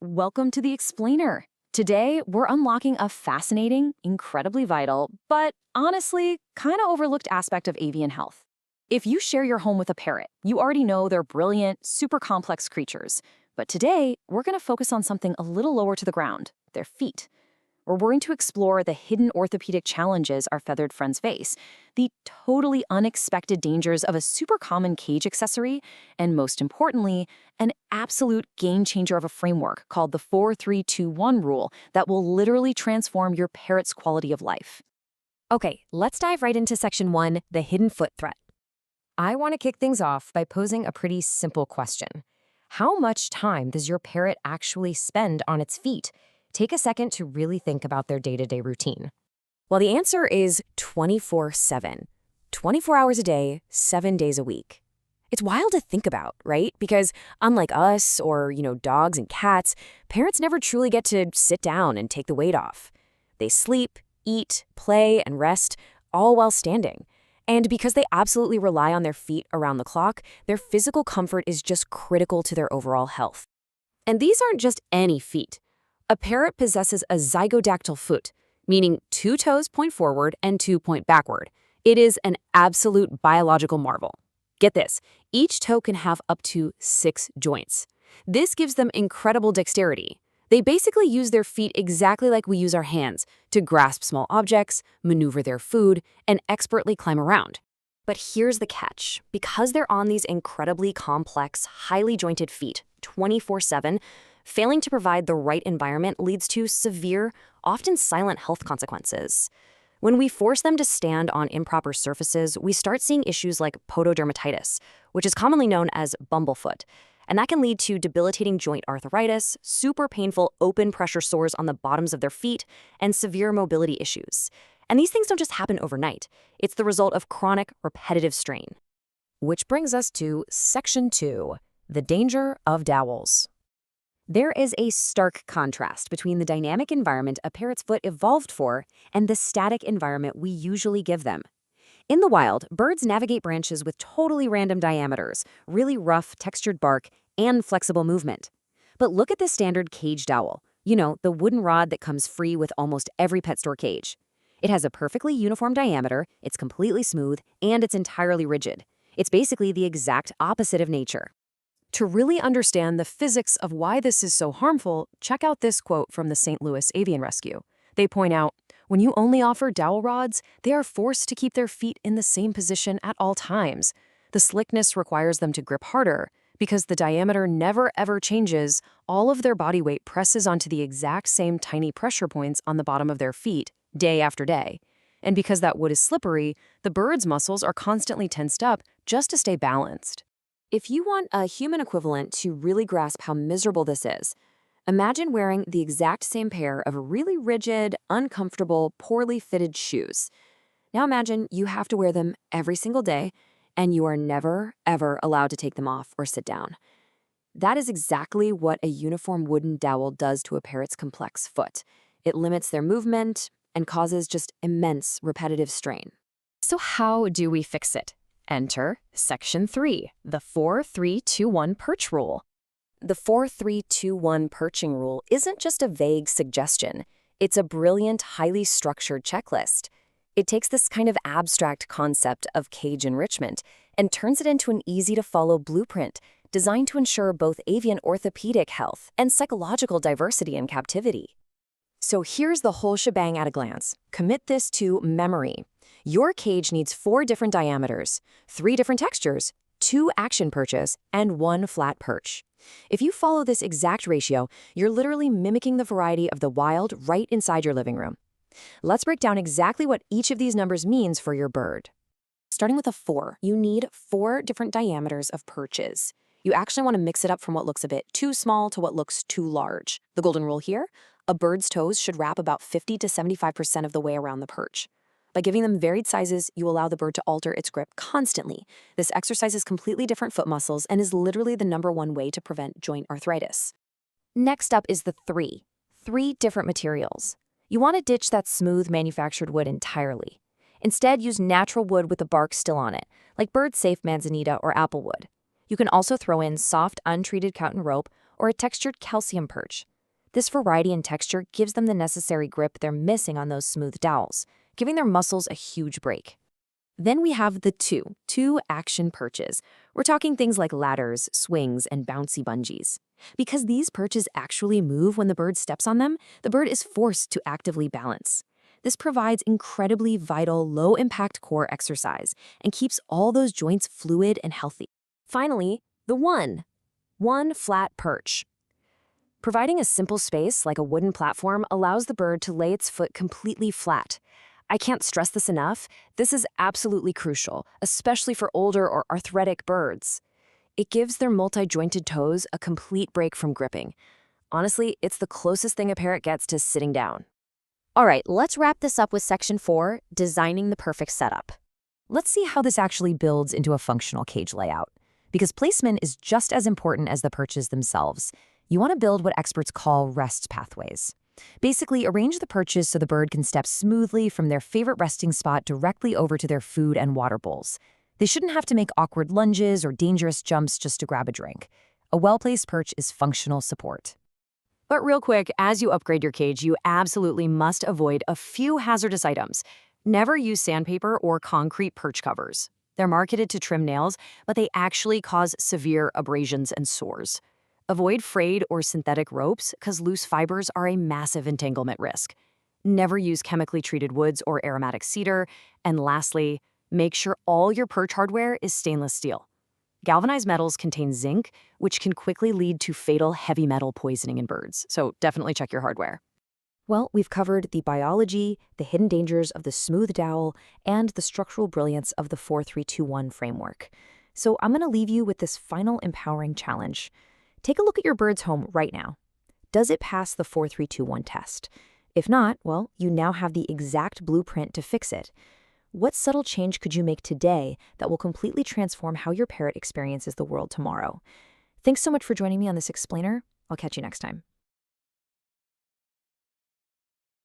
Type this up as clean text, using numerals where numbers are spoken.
Welcome to the Explainer. Today, we're unlocking a fascinating, incredibly vital, but honestly, kind of overlooked aspect of avian health. If you share your home with a parrot, you already know they're brilliant, super complex creatures. But today, we're going to focus on something a little lower to the ground, their feet. We're going to explore the hidden orthopedic challenges our feathered friends face, the totally unexpected dangers of a super common cage accessory, and most importantly, an absolute game changer of a framework called the 4-3-2-1 rule that will literally transform your parrot's quality of life. Okay, let's dive right into section 1, the hidden foot threat. I want to kick things off by posing a pretty simple question. How much time does your parrot actually spend on its feet? Take a second to really think about their day-to-day routine. Well, the answer is 24/7. 24 hours a day, 7 days a week. It's wild to think about, right? Because unlike us or, dogs and cats, parrots never truly get to sit down and take the weight off. They sleep, eat, play, and rest, all while standing. And because they absolutely rely on their feet around the clock, their physical comfort is just critical to their overall health. And these aren't just any feet. A parrot possesses a zygodactyl foot, meaning 2 toes point forward and 2 point backward. It is an absolute biological marvel. Get this, each toe can have up to 6 joints. This gives them incredible dexterity. They basically use their feet exactly like we use our hands to grasp small objects, maneuver their food, and expertly climb around. But here's the catch. Because they're on these incredibly complex, highly jointed feet 24/7, failing to provide the right environment leads to severe, often silent health consequences. When we force them to stand on improper surfaces, we start seeing issues like pododermatitis, which is commonly known as bumblefoot. And that can lead to debilitating joint arthritis, super painful open pressure sores on the bottoms of their feet, and severe mobility issues. And these things don't just happen overnight. It's the result of chronic, repetitive strain. Which brings us to section 2, the danger of dowels. There is a stark contrast between the dynamic environment a parrot's foot evolved for and the static environment we usually give them. In the wild, birds navigate branches with totally random diameters, really rough, textured bark, and flexible movement. But look at this standard cage dowel. The wooden rod that comes free with almost every pet store cage. It has a perfectly uniform diameter, it's completely smooth, and it's entirely rigid. It's basically the exact opposite of nature. To really understand the physics of why this is so harmful, check out this quote from the St. Louis Avian Rescue. They point out, when you only offer dowel rods, they are forced to keep their feet in the same position at all times. The slickness requires them to grip harder. Because the diameter never ever changes, all of their body weight presses onto the exact same tiny pressure points on the bottom of their feet, day after day. And because that wood is slippery, the bird's muscles are constantly tensed up just to stay balanced. If you want a human equivalent to really grasp how miserable this is, imagine wearing the exact same pair of really rigid, uncomfortable, poorly fitted shoes. Now imagine you have to wear them every single day, and you are never, ever allowed to take them off or sit down. That is exactly what a uniform wooden dowel does to a parrot's complex foot. It limits their movement and causes just immense repetitive strain. So how do we fix it? Enter section 3, the 4-3-2-1 perch rule. The 4-3-2-1 perching rule isn't just a vague suggestion. It's a brilliant, highly structured checklist. It takes this kind of abstract concept of cage enrichment and turns it into an easy-to-follow blueprint designed to ensure both avian orthopedic health and psychological diversity in captivity. So here's the whole shebang at a glance. Commit this to memory. Your cage needs 4 different diameters, 3 different textures, 2 action perches, and 1 flat perch. If you follow this exact ratio, you're literally mimicking the variety of the wild right inside your living room. Let's break down exactly what each of these numbers means for your bird. Starting with a 4, you need 4 different diameters of perches. You actually want to mix it up from what looks a bit too small to what looks too large. The golden rule here, a bird's toes should wrap about 50 to 75% of the way around the perch. By giving them varied sizes, you allow the bird to alter its grip constantly. This exercises completely different foot muscles and is literally the #1 way to prevent joint arthritis. Next up is the 3. 3 different materials. You want to ditch that smooth manufactured wood entirely. Instead, use natural wood with the bark still on it, like bird-safe manzanita or applewood. You can also throw in soft, untreated cotton rope or a textured calcium perch. This variety in texture gives them the necessary grip they're missing on those smooth dowels, giving their muscles a huge break. Then we have the two-action perches. We're talking things like ladders, swings, and bouncy bungees. Because these perches actually move when the bird steps on them, the bird is forced to actively balance. This provides incredibly vital, low-impact core exercise and keeps all those joints fluid and healthy. Finally, the one flat perch. Providing a simple space like a wooden platform allows the bird to lay its foot completely flat. I can't stress this enough. This is absolutely crucial, especially for older or arthritic birds. It gives their multi-jointed toes a complete break from gripping. Honestly, it's the closest thing a parrot gets to sitting down. All right, let's wrap this up with section 4, designing the perfect setup. Let's see how this actually builds into a functional cage layout. Because placement is just as important as the perches themselves. You want to build what experts call rest pathways. Basically, arrange the perches so the bird can step smoothly from their favorite resting spot directly over to their food and water bowls. They shouldn't have to make awkward lunges or dangerous jumps just to grab a drink. A well-placed perch is functional support. But real quick, as you upgrade your cage, you absolutely must avoid a few hazardous items. Never use sandpaper or concrete perch covers. They're marketed to trim nails, but they actually cause severe abrasions and sores. Avoid frayed or synthetic ropes because loose fibers are a massive entanglement risk. Never use chemically treated woods or aromatic cedar. And lastly, make sure all your perch hardware is stainless steel. Galvanized metals contain zinc, which can quickly lead to fatal heavy metal poisoning in birds, so definitely check your hardware. Well, we've covered the biology, the hidden dangers of the smooth dowel, and the structural brilliance of the 4-3-2-1 framework. So I'm going to leave you with this final empowering challenge. Take a look at your bird's home right now. Does it pass the 4-3-2-1 test? If not, well, you now have the exact blueprint to fix it. What subtle change could you make today that will completely transform how your parrot experiences the world tomorrow? Thanks so much for joining me on this explainer. I'll catch you next time.